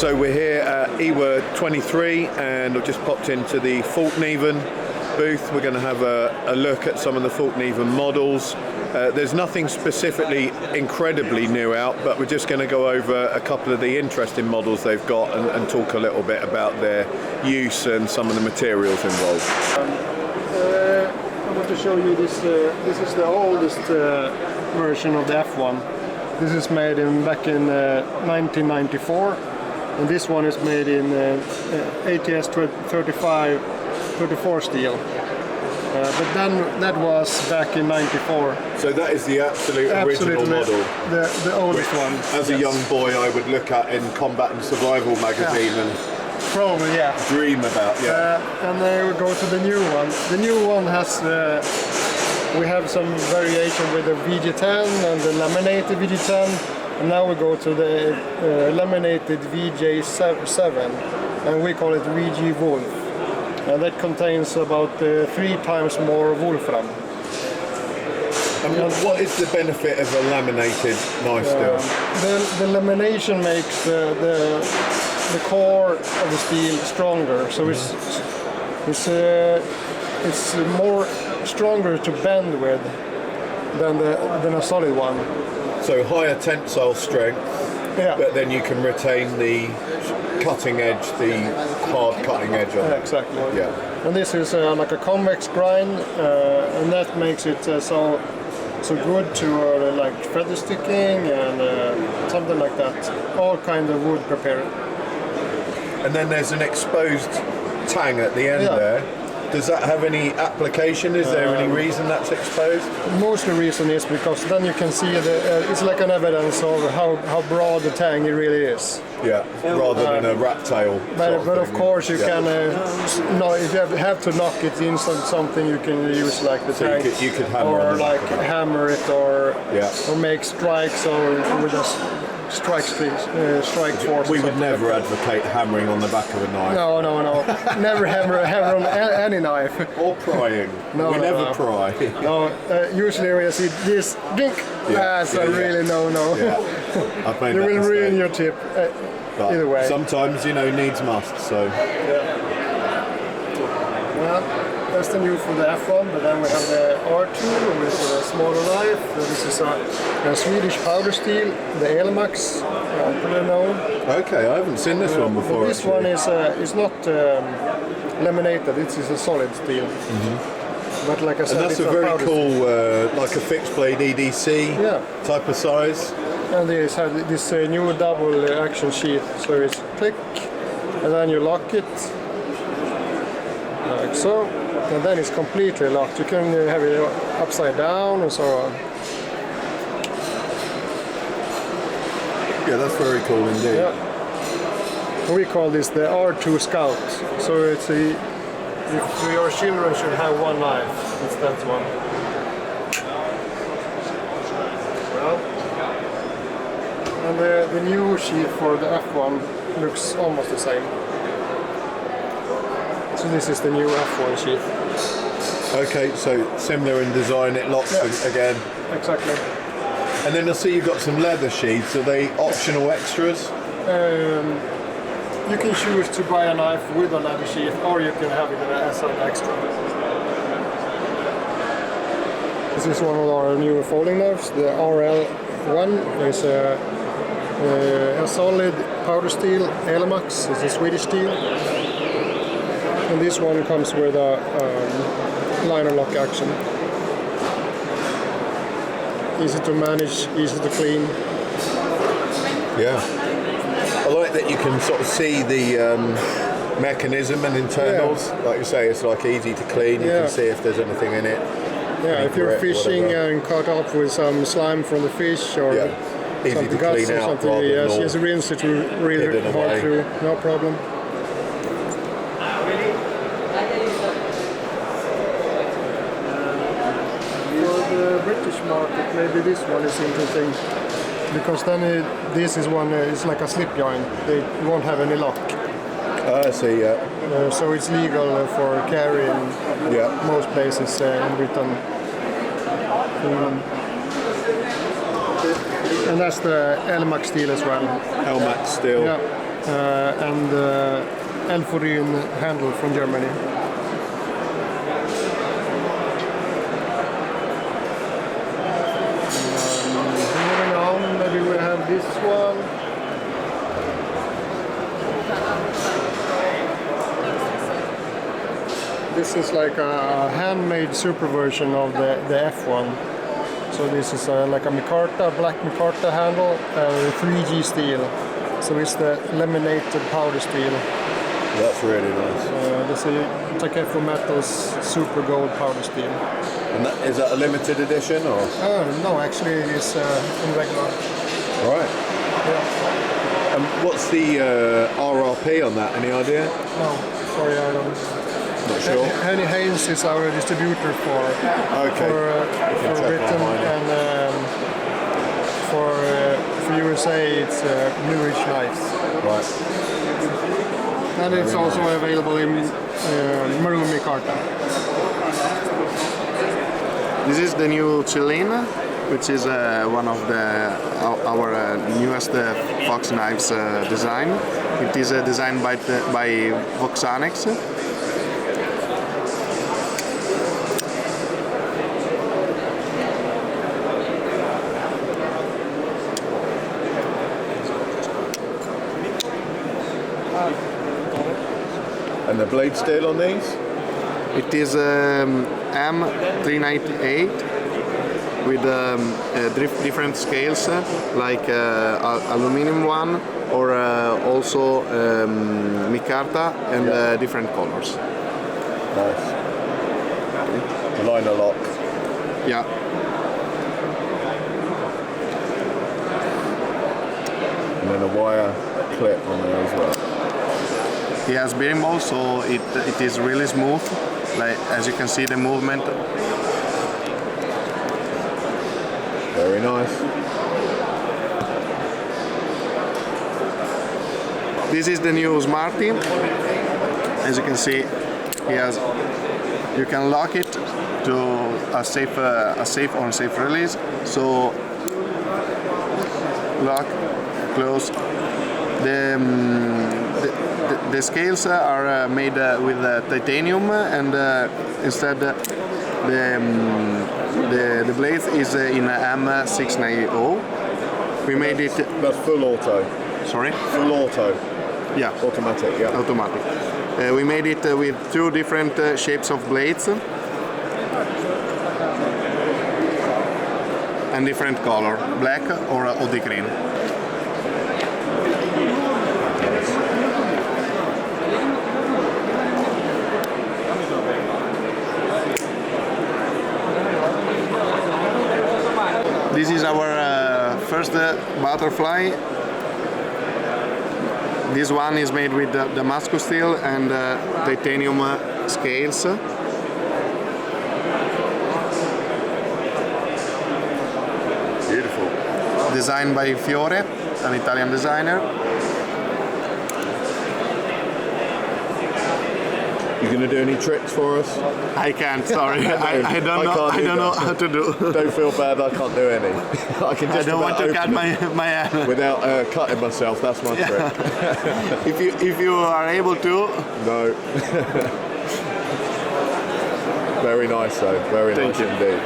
So we're here at IWA 23 and I've just popped into the Fallkniven booth. We're going to have a look at some of the Fallkniven models. There's nothing specifically incredibly new out, but we're just going to go over a couple of the interesting models they've got and talk a little bit about their use and some of the materials involved. I want to show you this. This is the oldest version of the F1. This is made back in 1994, and this one is made in ATS 34 steel. But then that was back in '94. So that is the absolute original model. The oldest one. As a young boy, I would look at in Combat and Survival magazine and probably dream about. And then we go to the new one. The new one has. We have some variation with the VG10 and the laminated VG10, and now we go to the laminated VJ7, and we call it VG Wolf. And that contains about 3 times more Wolfram. And what is the benefit of a laminated knife still? The lamination makes the core of the steel stronger, so it's more stronger to bend with than a solid one. So higher tensile strength, but then you can retain the cutting edge, the hard cutting edge on it. Exactly. Yeah. And this is like a convex grind, and that makes it so good to like feather sticking and something like that. All kind of wood prepared. And then there's an exposed tang at the end there. Does that have any application? Is there any reason that's exposed? Most of the reason is because then you can see it's like an evidence of how broad the tang really is. Yeah, rather than a rat tail. But of course you can, if you have to knock it in something, you can use like the tang. You could hammer or like hammer it or make strikes or with a strike force. We would never advocate hammering on the back of a knife. No. Never hammer on any knife. Or prying. We never pry. No, usually when you see this, drink, that's a really no. Yeah. I've made you will mistake. ruin your tip. Either way. Sometimes, needs must, so. Well, that's the new for the F1, but then we have the R2 with a smaller knife. This is a Swedish powder steel, the Elmax, probably known. Okay, I haven't seen this one before. This one is not laminated, it is a solid steel. But like I said, and that's a very cool, like a fixed blade EDC type of size. And they have this new double action sheath, so it's click, and then you lock it, like so, and then it's completely locked. You can have it upside down and so on. Yeah, that's very cool indeed. Yeah. We call this the R2 Scout, so it's if your children should have one knife, it's that one. And the new sheath for the F1 looks almost the same. So this is the new F1 sheath. Okay, so similar in design, it locks again. Exactly. And then I see you've got some leather sheaths. Are they optional extras? You can choose to buy a knife with a leather sheath, or you can have it as an extra. This is one of our new folding knives. The RL1 is a solid powder steel Elmax. It's a Swedish steel. And this one comes with a liner lock action. Easy to manage, easy to clean. Yeah. I like that you can sort of see the mechanism and internals. Like you say, it's like easy to clean. You can see if there's anything in it. Yeah, if you're fishing and caught up with some slime from the fish or easy to guts clean or out. something, just rinse it really hard through, no problem. For the British market, maybe this one is interesting because then this is one it's like a slip joint. They won't have any lock. I see. So it's legal for carry in most places in Britain. And that's the Elmax steel as well. Elmax steel. Yeah. and Elforin handle from Germany. Moving on, maybe we have this one. This is like a handmade super version of the F1. So this is like a micarta, black micarta handle, 3G steel. So it's the laminated powder steel. That's really nice. This is Takefo Metals Super Gold powder steel. And is that a limited edition or? No, actually it's in regular. Right. Yeah. And what's the RRP on that? Any idea? No, sorry, I don't. Not sure. Henny Haynes is our distributor for Britain, and for USA it's Blue Ridge Knives. Right. And it's also available in maroon micarta. This is the new Chilean, which is one of our newest Fallknivens design. It is designed by Voxanex. And the blade steel on these? It is M398 with different scales, like aluminum one, or also micarta and different colors. Nice. Liner lock. Yeah. And then a wire clip on there as well. He has bearing balls, so it is really smooth. Like as you can see, the movement. Very nice. This is the new Smarty. As you can see, you can lock it to a safe or unsafe release. So lock, close. The scales are made with titanium, and instead the blade is in M690. We made it. That's full auto. Sorry. Full auto. Yeah. Automatic. Yeah. Automatic. We made it with two different shapes of blades and different color, black or OD green. This is our first butterfly. This one is made with Damascus steel and titanium scales. Beautiful. Designed by Fiore, an Italian designer. You gonna do any tricks for us? I can't, sorry. I don't know how to do. Don't feel bad, I can't do any. I can just I don't want to cut my hand. without cutting myself, that's my trick. If you are able to. No. Very nice though, very nice indeed.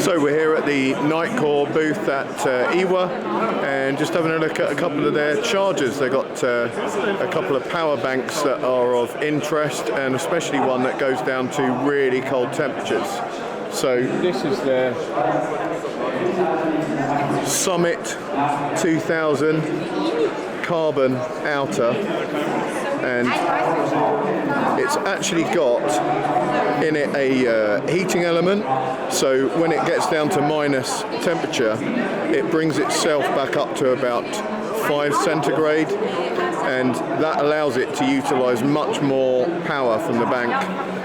So we're here at the Nitecore booth at IWA and just having a look at a couple of their chargers. They've got a couple of power banks that are of interest, and especially one that goes down to really cold temperatures. So this is their Summit 2000 carbon outer, and it's actually got in it a heating element, so when it gets down to minus temperature it brings itself back up to about 5 centigrade, and that allows it to utilize much more power from the bank.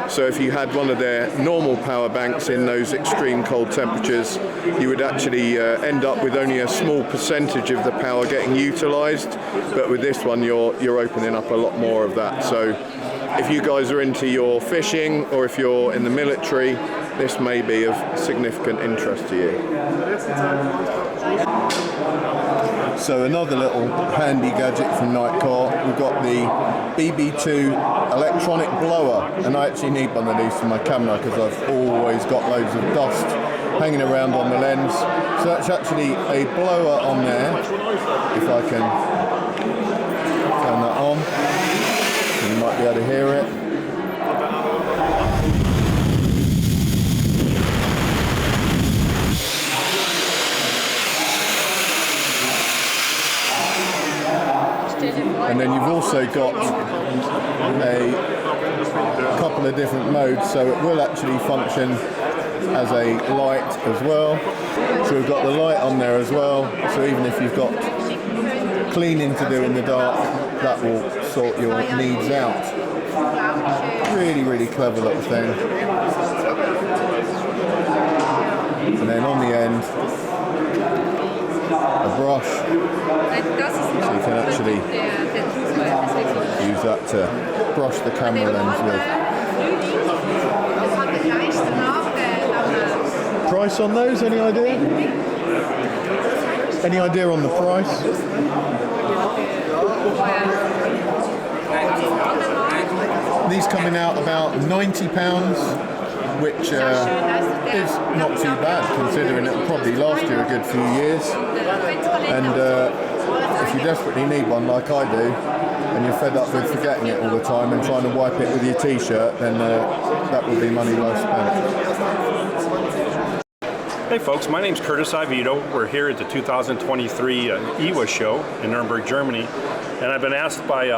So if you had one of their normal power banks in those extreme cold temperatures, you would actually end up with only a small percentage of the power getting utilized, but with this one you're opening up a lot more of that. So if you guys are into your fishing, or if you're in the military, this may be of significant interest to you. So another little handy gadget from Nitecore, we've got the BB2 electronic blower, and I actually need one of these for my camera because I've always got loads of dust hanging around on the lens. So that's actually a blower on there, if I can turn that on, you might be able to hear it. And then you've also got a couple of different modes, so it will actually function as a light as well. So we've got the light on there as well, so even if you've got cleaning to do in the dark, that will sort your needs out. Really, really clever little thing. And then on the end, a brush, so you can actually use that to brush the camera lens with. Price on those, any idea? Any idea on the price? These coming out about £90, which is not too bad considering it'll probably last you a good few years. And if you desperately need one like I do, and you're fed up with forgetting it all the time and trying to wipe it with your t-shirt, then that would be money well spent. Hey folks, my name's Curtis Ivito. We're here at the 2023 IWA show in Nuremberg, Germany. And I've been asked by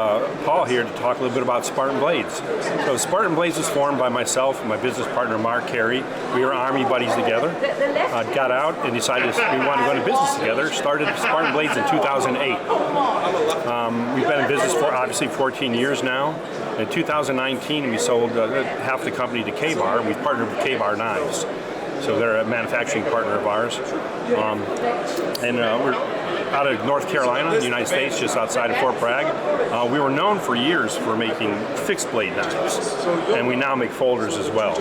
Paul here to talk a little bit about Spartan Blades. So Spartan Blades was formed by myself and my business partner Mark Carey. We were Army buddies together. Got out and decided we wanted to go into business together. Started Spartan Blades in 2008. We've been in business for obviously 14 years now. In 2019 we sold half the company to K-Bar. We've partnered with K-Bar Knives. So they're a manufacturing partner of ours. We're out of North Carolina, the United States, just outside of Fort Bragg. We were known for years for making fixed blade knives, and we now make folders as well.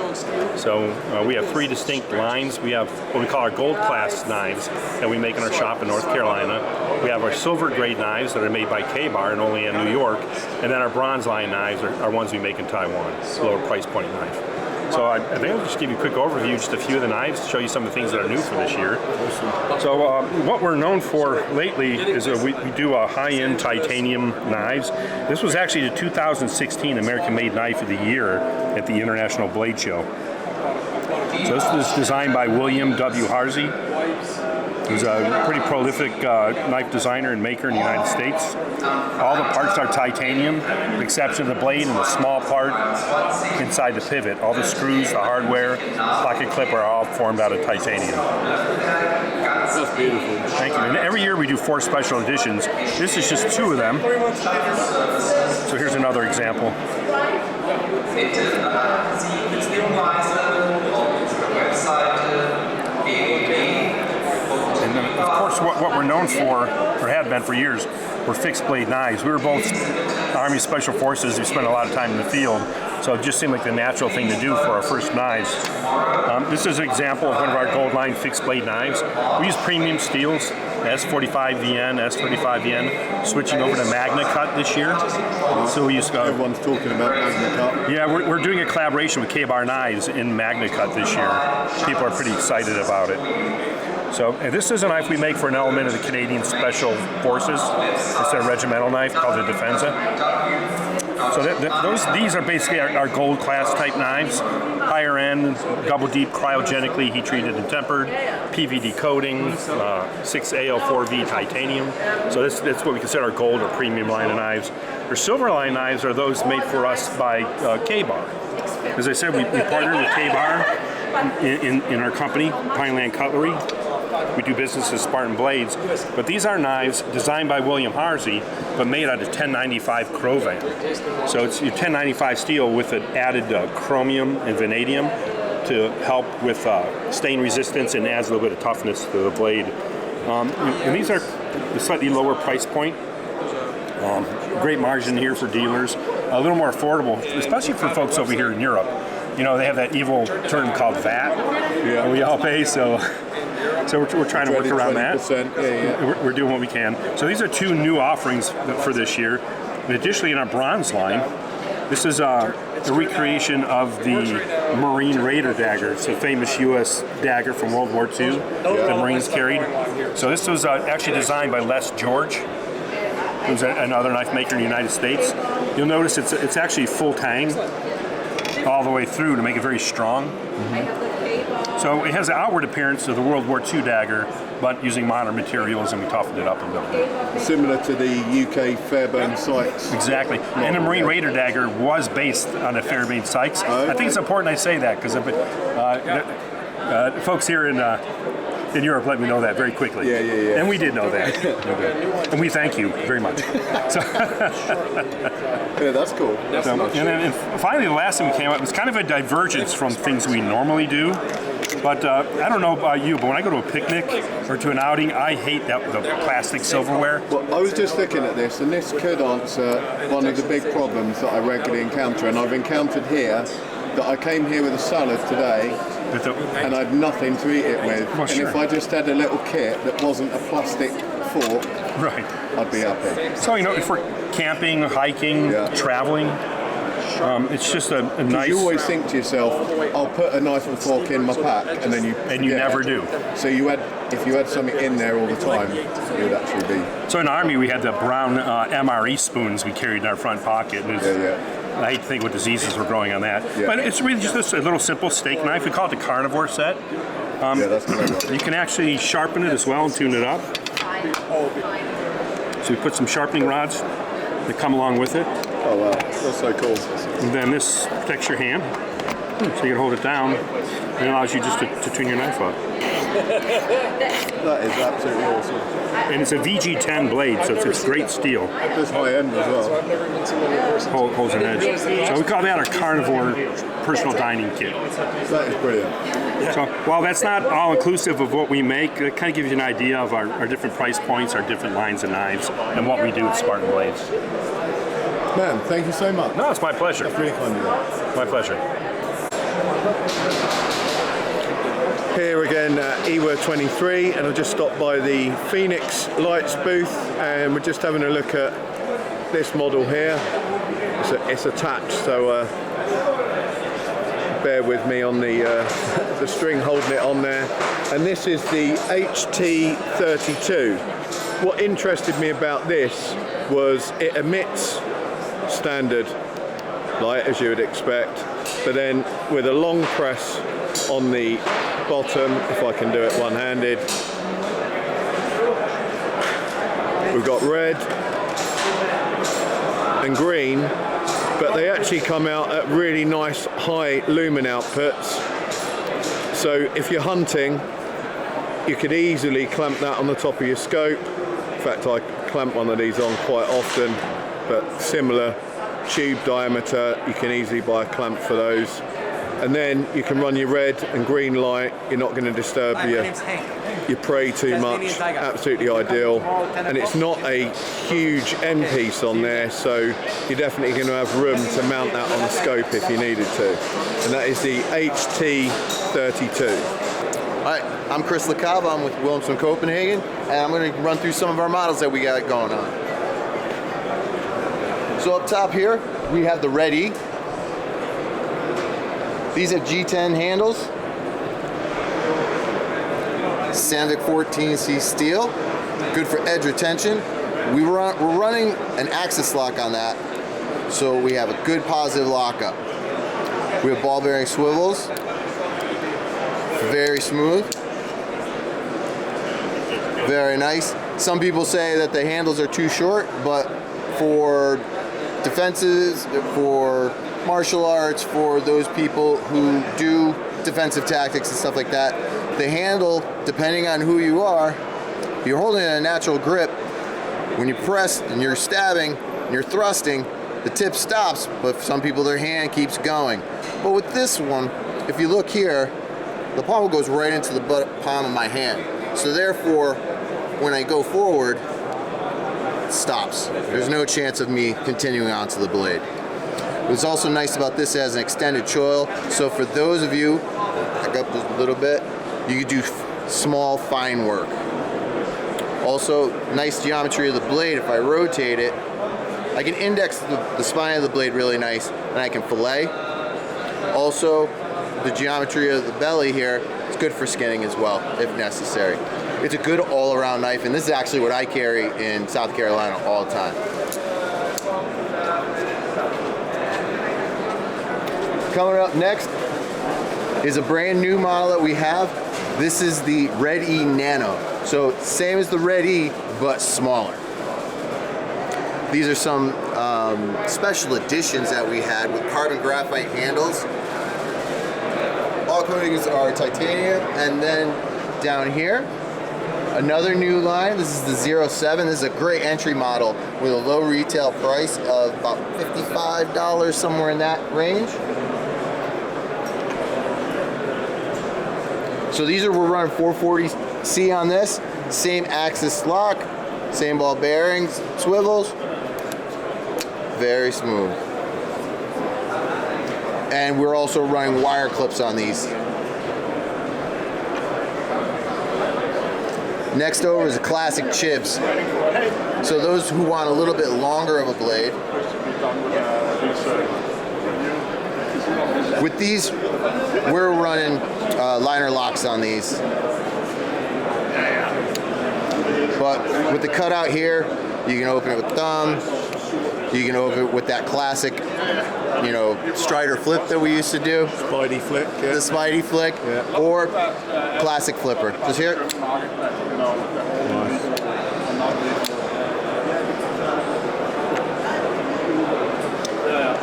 So we have three distinct lines. We have what we call our gold class knives that we make in our shop in North Carolina. We have our silver grade knives that are made by K-Bar and only in New York, and then our bronze line knives are ones we make in Taiwan, lower price point knife. So I think I'll just give you a quick overview, just a few of the knives, to show you some of the things that are new for this year. So what we're known for lately is we do high-end titanium knives. This was actually the 2016 American Made Knife of the Year at the International Blade Show. So this was designed by William W. Harsey. He's a pretty prolific knife designer and maker in the United States. All the parts are titanium, with the exception of the blade and the small part inside the pivot. All the screws, the hardware, pocket clip are all formed out of titanium. That's beautiful. Thank you. And every year we do 4 special editions. This is just 2 of them. So here's another example. And then, of course, what we're known for, or have been for years, were fixed blade knives. We were both Army Special Forces. We spent a lot of time in the field, so it just seemed like the natural thing to do for our first knives. This is an example of one of our gold line fixed blade knives. We use premium steels, S45VN, S35VN, switching over to Magna Cut this year. So we use everyone's talking about Magna Cut. Yeah, we're doing a collaboration with K-Bar Knives in Magna Cut this year. People are pretty excited about it. So this is a knife we make for an element of the Canadian Special Forces. It's a regimental knife called the Defensa. So these are basically our gold class type knives. Higher end, double deep, cryogenically heat treated and tempered, PVD coating, 6AL4V titanium. So that's what we consider our gold or premium line of knives. Our silver line knives are those made for us by K-Bar. As I said, we partnered with K-Bar in our company, Pineland Cutlery. We do business as Spartan Blades, but these are knives designed by William Harsey, but made out of 1095 Crovan. So it's your 1095 steel with an added chromium and vanadium to help with stain resistance and adds a little bit of toughness to the blade. And these are a slightly lower price point. Great margin here for dealers. A little more affordable, especially for folks over here in Europe. You know, they have that evil term called VAT. Yeah. We all pay, so So we're trying to work around that. 20%, yeah. We're doing what we can. So these are 2 new offerings for this year. And additionally, in our bronze line, this is a recreation of the Marine Raider dagger. It's a famous U.S. dagger from World War II the Marines carried. So this was actually designed by Les George, who's another knife maker in the United States. You'll notice it's actually full tang all the way through to make it very strong. So it has the outward appearance of the World War II dagger, but using modern materials, and we toughened it up a little bit. Similar to the UK Fairbairn Sykes. Exactly. And the Marine Raider dagger was based on a Fairbairn Sykes. I think it's important I say that because folks here in Europe let me know that very quickly. Yeah. And we did know that. And we thank you very much. So, yeah, that's cool. and then finally, the last thing we came up was kind of a divergence from things we normally do. But I don't know about you, but when I go to a picnic or to an outing, I hate the plastic silverware. Well, I was just looking at this, and this could answer one of the big problems that I regularly encounter, and I've encountered here, that I came here with a salad today, and I had nothing to eat it with. Well, and sure. if I just had a little kit that wasn't a plastic fork, Right. I'd be happy. So, if we're camping, hiking, traveling, it's just a nice... You always think to yourself, I'll put a knife and fork in my pack, and then you And you never do. So if you had something in there all the time, it would actually be... So in the Army, we had the brown MRE spoons we carried in our front pocket. And I hate to think what diseases were growing on that. Yeah. But it's really just a little simple steak knife. We call it the carnivore set. that's good. You can actually sharpen it as well and tune it up. So we put some sharpening rods that come along with it. Oh wow, that's so cool. And then this protects your hand, so you can hold it down, and it allows you just to tune your knife up. That is absolutely awesome. And it's a VG10 blade, so it's great steel. It's high end as well. Holds an edge. So we call that our carnivore personal dining kit. That is brilliant. So while that's not all inclusive of what we make, it kind of gives you an idea of our different price points, our different lines of knives, and what we do with Spartan blades. Man, thank you so much. No, it's my pleasure. That's really kind of you. My pleasure. Here again at IWA 23, and I've just stopped by the Fenix lights booth, and we're just having a look at this model here. It's attached, so bear with me on the string holding it on there. And this is the HT32. What interested me about this was it emits standard light, as you would expect, but then with a long press on the bottom, if I can do it one-handed, we've got red and green, but they actually come out at really nice high lumen outputs. So if you're hunting, you could easily clamp that on the top of your scope. In fact, I clamp one of these on quite often, but similar tube diameter, you can easily buy a clamp for those. And then you can run your red and green light. You're not going to disturb your prey too much. Absolutely ideal. And it's not a huge end piece on there, so you're definitely going to have room to mount that on the scope if you needed to. And that is the HT32. Hi, I'm Chris LaCava. I'm with Wilmson Copenhagen, and I'm going to run through some of our models that we got going on. So up top here, we have the Red E. These have G10 handles, Sandvik 14C steel, good for edge retention. We're running an axis lock on that, so we have a good positive lockup. We have ball bearing swivels, very smooth, very nice. Some people say that the handles are too short, but for defenses, for martial arts, for those people who do defensive tactics and stuff like that, the handle, depending on who you are, you're holding a natural grip. When you press and you're stabbing and you're thrusting, the tip stops, but some people, their hand keeps going. But with this one, if you look here, the pommel goes right into the palm of my hand. So therefore, when I go forward, it stops. There's no chance of me continuing onto the blade. What's also nice about this, as an extended choil, so for those of you, back up just a little bit, you could do small, fine work. Also, nice geometry of the blade. If I rotate it, I can index the spine of the blade really nice, and I can fillet. Also, the geometry of the belly here is good for skinning as well, if necessary. It's a good all-around knife, and this is actually what I carry in South Carolina all the time. Coming up next is a brand new model that we have. This is the Red E Nano. So same as the Red E, but smaller. These are some special editions that we had with carbon graphite handles. All coatings are titanium, and then down here, another new line. This is the 07. This is a great entry model with a low retail price of about $55, somewhere in that range. So these are, we're running 440C on this. Same axis lock, same ball bearings, swivels. Very smooth. And we're also running wire clips on these. Next over is the classic chibs. So those who want a little bit longer of a blade. With these, we're running liner locks on these. But with the cutout here, you can open it with thumb. You can open it with that classic, you know, Strider flip that we used to do. Spidey flick, yeah. The Spidey flick, Yeah. or classic flipper. Just here. Nice.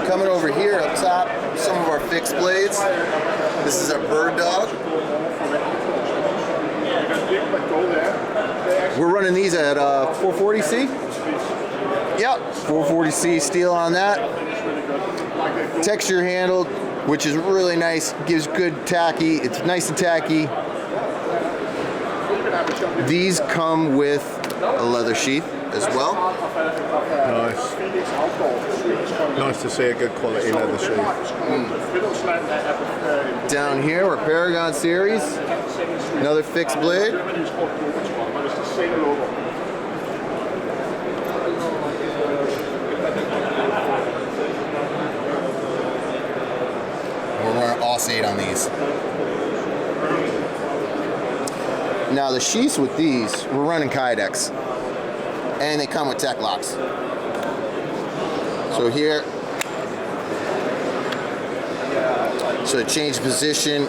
Coming over here up top, some of our fixed blades. This is our bird dog. We're running these at 440C. Yep, 440C steel on that. Texture handled, which is really nice. Gives good tacky. It's nice and tacky. These come with a leather sheath as well. Nice. Nice to see a good quality leather sheath. Down here, we're Paragon series. Another fixed blade. We're running Aus-8 on these. Now the sheaths with these, we're running Kydex. And they come with tech locks. So here, so change position.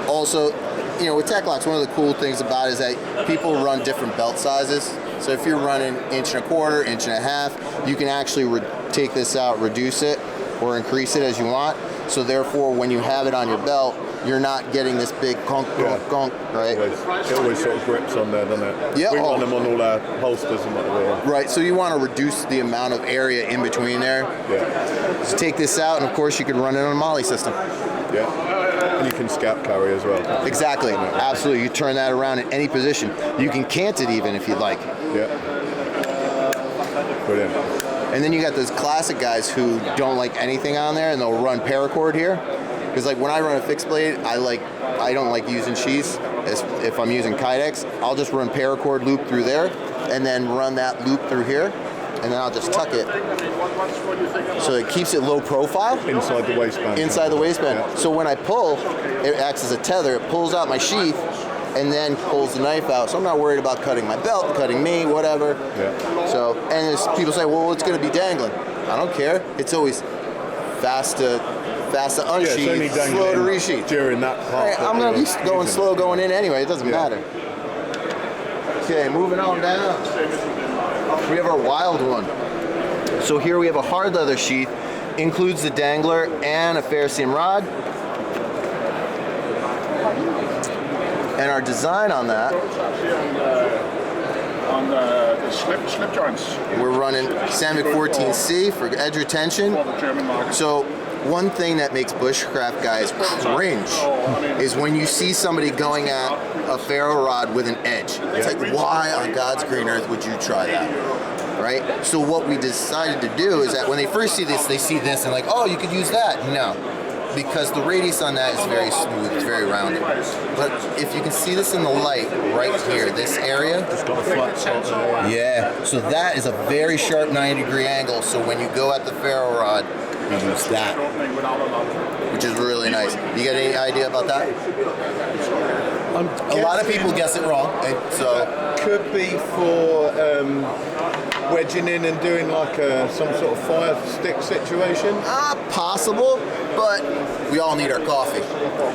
Also, you know, with tech locks, one of the cool things about it is that people run different belt sizes. So if you're running 1.25 inches, 1.5 inches, you can actually take this out, reduce it, or increase it as you want. So therefore, when you have it on your belt, you're not getting this big gunk, gunk, right? It always sort of grips on there, doesn't it? Yeah. We run them on all our holsters and whatever. Right, so you want to reduce the amount of area in between there. Yeah. So take this out, and of course you can run it on a molly system. Yeah. And you can scalp carry as well. Exactly, absolutely. You turn that around in any position. You can cant it even if you'd like. Yeah. Brilliant. And then you got those classic guys who don't like anything on there, and they'll run paracord here. Because like when I run a fixed blade, I don't like using sheaths. If I'm using Kydex, I'll just run paracord loop through there, and then run that loop through here, and then I'll just tuck it. So it keeps it low profile. Inside the waistband. Inside the waistband. Yeah. So when I pull, it acts as a tether. It pulls out my sheath, and then pulls the knife out. So I'm not worried about cutting my belt, cutting me, whatever. Yeah. So, and there's people say, well, it's going to be dangling. I don't care. It's always fast to unsheath, slow to resheath. During that part. I'm going to be going slow going in anyway. It doesn't matter. Okay, moving on down. We have our wild one. So here we have a hard leather sheath. Includes the dangler and a fair seam rod. And our design on that, on the slip joints. we're running Samick 14C for edge retention. For the German market. So one thing that makes bushcraft guys cringe is when you see somebody going at a ferro rod with an edge. It's like, why on God's green earth would you try that? Right? So what we decided to do is that when they first see this and like, oh, you could use that. No. because the radius on that is very smooth, it's very rounded. But if you can see this in the light right here, this area, It's got a flat spot there. yeah, so that is a very sharp 90-degree angle. So when you go at the ferro rod, you use that, which is really nice. You got any idea about that? A lot of people guess it wrong, so Could be for wedging in and doing like some sort of fire stick situation. possible, but we all need our coffee.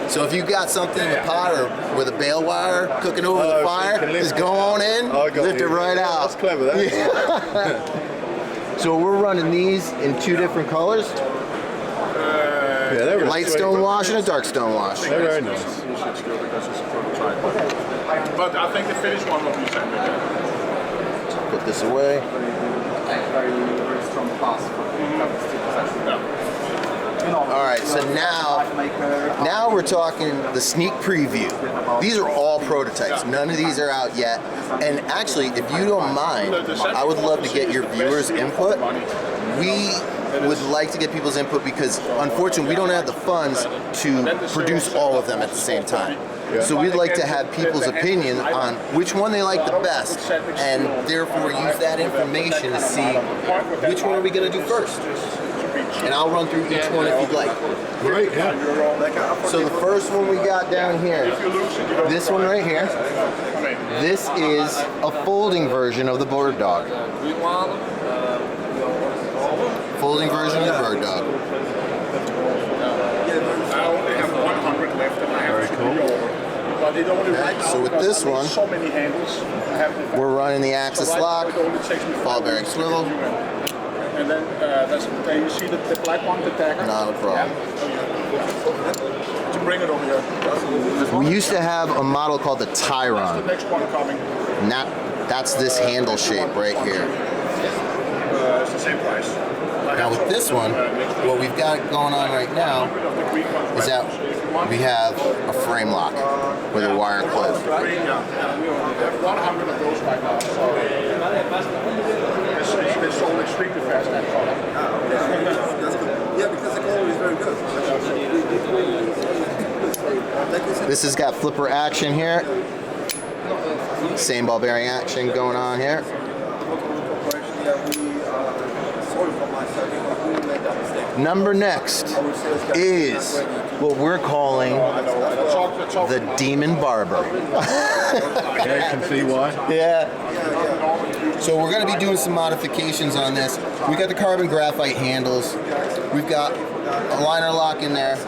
So if you got something in the pot or with a bale wire cooking over the fire, just go on in, lift it right out. That's clever, that. Yeah. So we're running these in 2 different colors. Yeah, they're really Light sweet. stone wash and a dark stone wash. They're very nice. But I think the finished one will be same again. Put this away. All right, so now we're talking the sneak preview. These are all prototypes. None of these are out yet. And actually, if you don't mind, I would love to get your viewers' input. We would like to get people's input because, unfortunately, we don't have the funds to produce all of them at the same time. So we'd like to have people's opinion on which one they like the best, and therefore use that information to see which one are we going to do first. And I'll run through each one if you'd like. Great, yeah. So the first one we got down here, this one right here, this is a folding version of the bird dog. Folding version of the bird dog. I only have 100 left and I have to reorder. But it only right now So with this because one, so many handles. I have the we're running the axis lock, it only takes me 5 ball bearing minutes to get swivel. you in. And then there you see the black one, the dagger. Not a problem. To bring it over here. We used to have a model called the The Tyron, next one coming. and that's this handle shape right here. It's the same price. Now with this one, what we've got going on right now is that we have a frame lock with a wire clip. We have 100 of those right now. So they sold extremely fast, that product. Yeah, because the quality is very good. This has got flipper action here. Same ball bearing action going on here. Number next is what we're calling the Demon Barber. Yeah, you can see why. Yeah. So we're going to be doing some modifications on this. We got the carbon graphite handles. We've got a liner lock in there.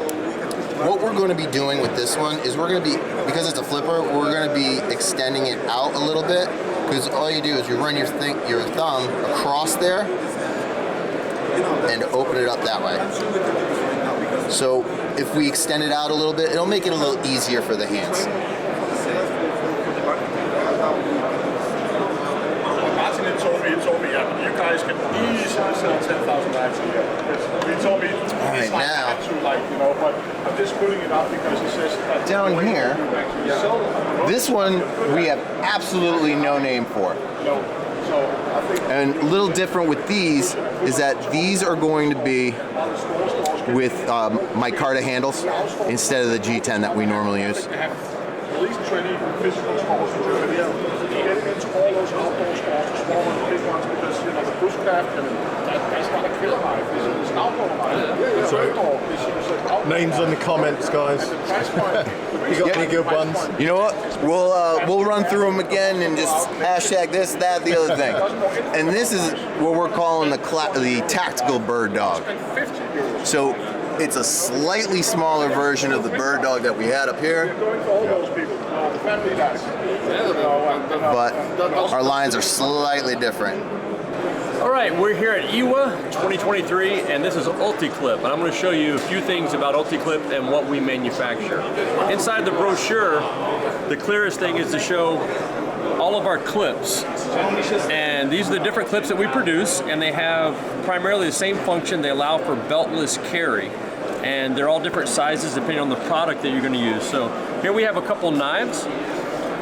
What we're going to be doing with this one is we're going to be, because it's a flipper, we're going to be extending it out a little bit. Because all you do is you run your thumb across there and open it up that way. So if we extend it out a little bit, it'll make it a little easier for the hands. Martin told me, you guys can easily sell 10,000 knives a year. He told me, right, now. but I'm just putting it up because he says that Down here, this one we have absolutely no name for. And a little different with these is that these are going to be with micarta handles instead of the G10 that we normally use. at least 20 physical stores in Germany. Getting into all those outdoor stores, the small ones, the big ones, because the bushcraft, that's not a killer knife. It's an outdoor knife. It's an outdoor. Names on the comments, guys. You got any good ones? You know what? We'll run through them again and just hashtag this, that, the other thing. And this is what we're calling the tactical bird dog. So it's a slightly smaller version of the bird dog that we had up here, but our lines are slightly different. All right, we're here at IWA 2023, and this is Ulticlip, and I'm going to show you a few things about Ulticlip and what we manufacture. Inside the brochure, the clearest thing is to show all of our clips, and these are the different clips that we produce, and they have primarily the same function. They allow for beltless carry, and they're all different sizes depending on the product that you're going to use. So here we have a couple knives.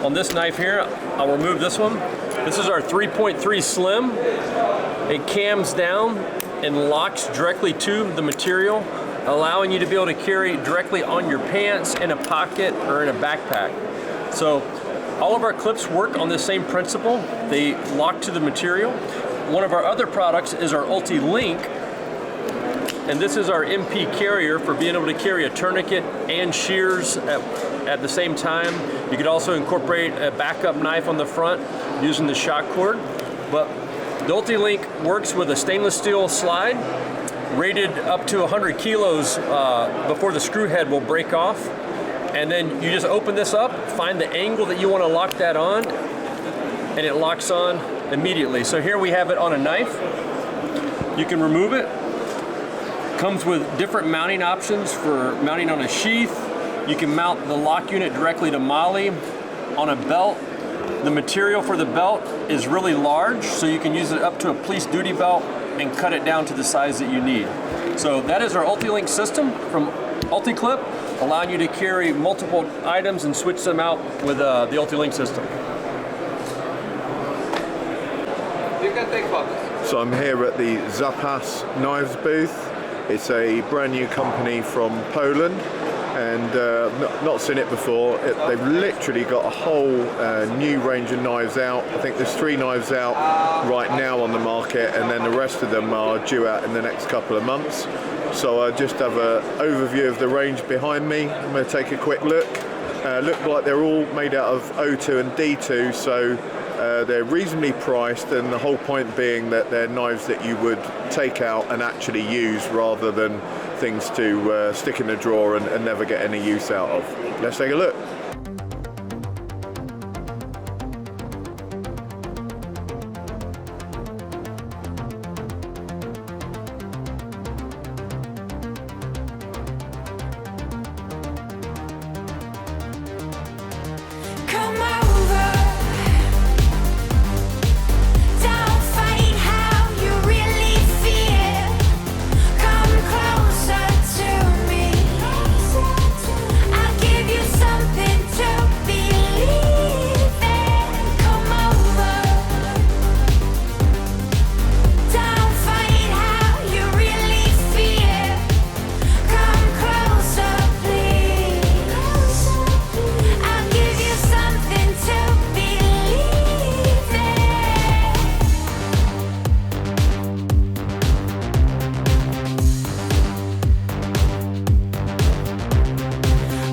On this knife here, I'll remove this one. This is our 3.3 Slim. It cams down and locks directly to the material allowing you to be able to carry directly on your pants, in a pocket, or in a backpack. So all of our clips work on the same principle. They lock to the material. One of our other products is our Ulti-Link, and this is our MP carrier for being able to carry a tourniquet and shears at the same time. You could also incorporate a backup knife on the front using the shock cord. But the Ulti-Link works with a stainless steel slide, rated up to 100 kilos before the screw head will break off. And then you just open this up, find the angle that you want to lock that on, and it locks on immediately. So here we have it on a knife. You can remove it. Comes with different mounting options for mounting on a sheath. You can mount the lock unit directly to MOLLE on a belt. The material for the belt is really large, so you can use it up to a police duty belt and cut it down to the size that you need. So that is our Ulti-Link system from Ulticlip, allowing you to carry multiple items and switch them out with the Ulti-Link system. You can take photos. So I'm here at the Zapas knives booth. It's a brand new company from Poland, and not seen it before. They've literally got a whole new range of knives out. I think there's 3 knives out right now on the market, and then the rest of them are due out in the next couple of months. So I just have an overview of the range behind me. I'm going to take a quick look. Look like they're all made out of O2 and D2, so they're reasonably priced, and the whole point being that they're knives that you would take out and actually use rather than things to stick in a drawer and never get any use out of. Let's take a look. Come over, don't fight how you really feel. Come closer to me. I'll give you something to believe in. Come over, don't fight how you really feel. Come closer, please. I'll give you something to believe in.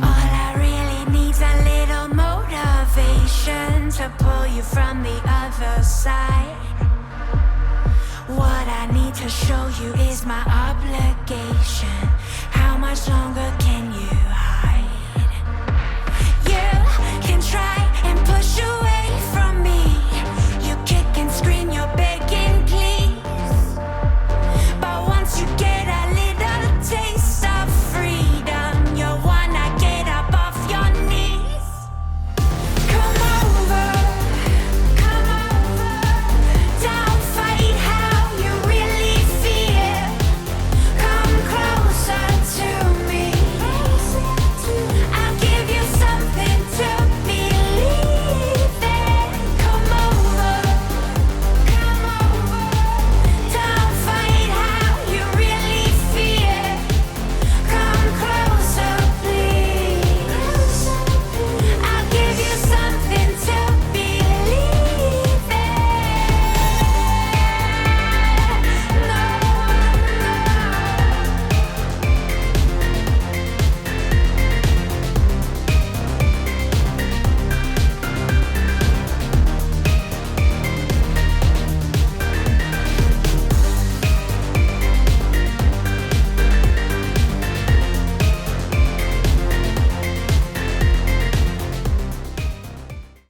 All I really need's a little motivation to pull you from the other side. What I need to show you is my obligation. How much longer can you